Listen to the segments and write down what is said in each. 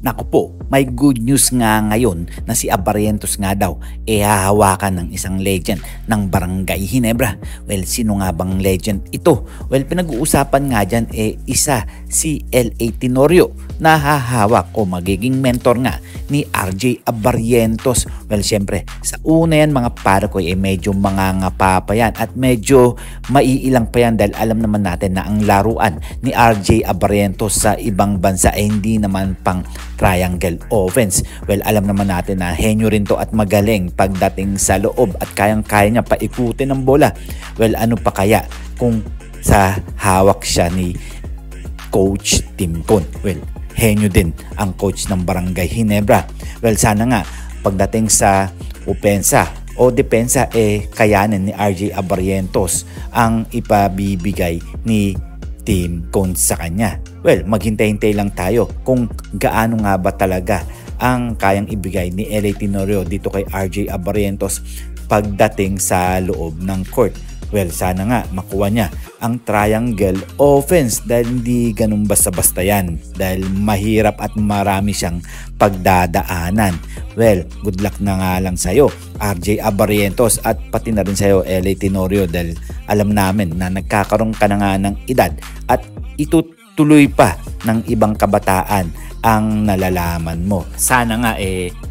Naku po, may good news nga ngayon na si Abarrientos nga daw hahawakan ng isang legend ng Barangay Ginebra. Well, sino nga bang legend ito? Well, pinag-uusapan nga dyan isa si L.A. Tenorio na hahawak o magiging mentor nga ni RJ Abarrientos. Well, syempre, sa una yan mga parakoy medyo mangangapa pa yan at medyo maiilang pa yan dahil alam naman natin na ang laruan ni RJ Abarrientos sa ibang bansa hindi naman pang triangle offense. Well, alam naman natin na henyo rin to at magaling pagdating sa loob at kayang-kaya niya paikutin ng bola. Well, ano pa kaya kung sa hawak siya ni Coach Tim Cone? Well, henyo din ang coach ng Barangay Ginebra. Well, sana nga pagdating sa opensa o depensa kayanin ni RJ Abarrientos ang ipabibigay ni Tim Cone sa kanya. Well, maghintay-hintay lang tayo kung gaano nga ba talaga ang kayang ibigay ni L.A. Tenorio dito kay RJ Abarrientos pagdating sa loob ng court. Well, sana nga makuha niya ang triangle offense dahil hindi ganun basta-basta yan dahil mahirap at marami siyang pagdadaanan. Well, good luck na nga lang sa'yo RJ Abarrientos at pati na rin sa'yo L.A. Tenorio dahil alam namin na nagkakaroon ka na nga ng edad at itutuloy pa ng ibang kabataan ang nalalaman mo. Sana nga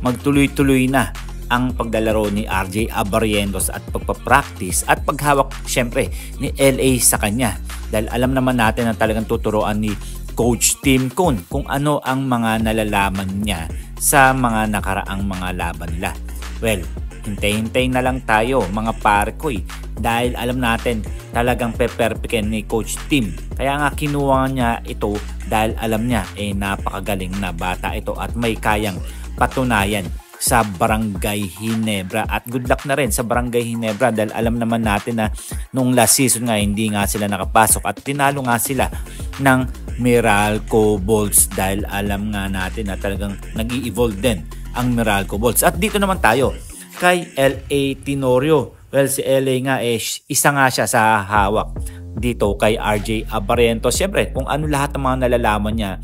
magtuloy-tuloy na ang paglalaro ni RJ Abarrientos at pagpapractice at paghawak syempre ni LA sa kanya dahil alam naman natin na talagang tuturuan ni Coach Tim Cone kung ano ang mga nalalaman niya sa mga nakaraang mga laban nila. Well, hintay-hintay na lang tayo mga parkoy dahil alam natin talagang peperpiken ni Coach Tim. Kaya nga kinuha niya ito dahil alam niya napakagaling na bata ito at may kayang patunayan sa Barangay Ginebra at good luck na rin sa Barangay Ginebra dahil alam naman natin na noong last season nga hindi nga sila nakapasok at tinalo nga sila ng Meralco Bolts dahil alam nga natin na talagang nag-i-evolve din ang Meralco Bolts. At dito naman tayo kay L.A. Tenorio. Well, si L.A. nga isa nga siya sa hawak dito kay RJ Abarrientos. Siyempre kung ano lahat ng mga nalalaman niya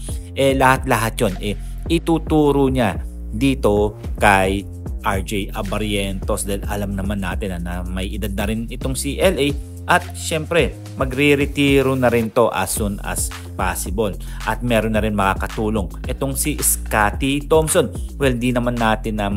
lahat-lahat yun ituturo niya dito kay RJ Abarrientos dahil alam naman natin na may edad na rin itong si LA at syempre magre-retiro na rin to as soon as possible at meron na rin makakatulong itong si Scotty Thompson. Well, di naman natin na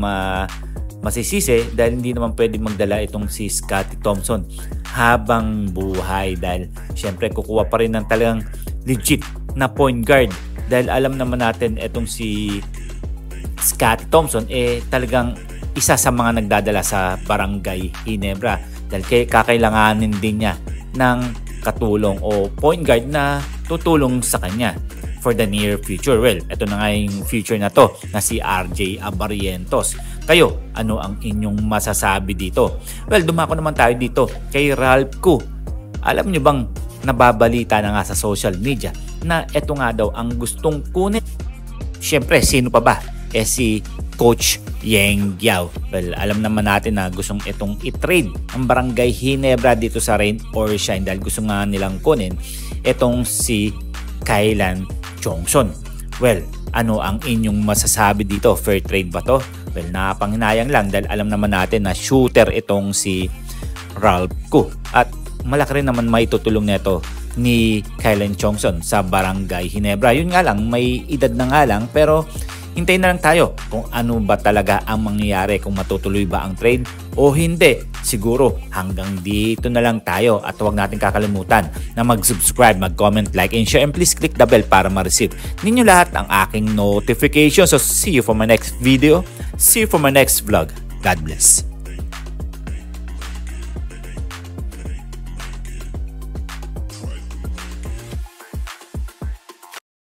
masisisi dahil hindi naman pwede magdala itong si Scotty Thompson habang buhay dahil syempre kukuha pa rin ng talagang legit na point guard dahil alam naman natin itong si Scotty Thompson talagang isa sa mga nagdadala sa Barangay Ginebra dahil kakailanganin din niya ng katulong o point guard na tutulong sa kanya for the near future. Well, ito na nga yung future na to na si RJ Abarrientos. Kayo, ano ang inyong masasabi dito? Well, dumako naman tayo dito kay Ralph Koo. Alam nyo bang nababalita na nga sa social media na ito nga daw ang gustong kunin? Siyempre, sino pa ba? Si Coach Yeng Guiao. Well, alam naman natin na gustong itong i-trade ang Barangay Ginebra dito sa Rain or Shine dahil gusto nga nilang kunin itong si Kaylan Chongson. Well, ano ang inyong masasabi dito? Fair trade ba to? Well, nakapanghinayang lang dahil alam naman natin na shooter itong si Ralph Koo at malaki rin naman maitutulong nito ni Kaylan Chongson sa Barangay Ginebra. Yun nga lang, may edad na nga lang pero hintayin na lang tayo kung ano ba talaga ang mangyayari, kung matutuloy ba ang trade o hindi. Siguro hanggang dito na lang tayo at huwag natin kakalimutan na mag-subscribe, mag-comment, like, and share, and please click the bell para ma-receive ninyo lahat ang aking notification. So see you for my next video. See you for my next vlog. God bless.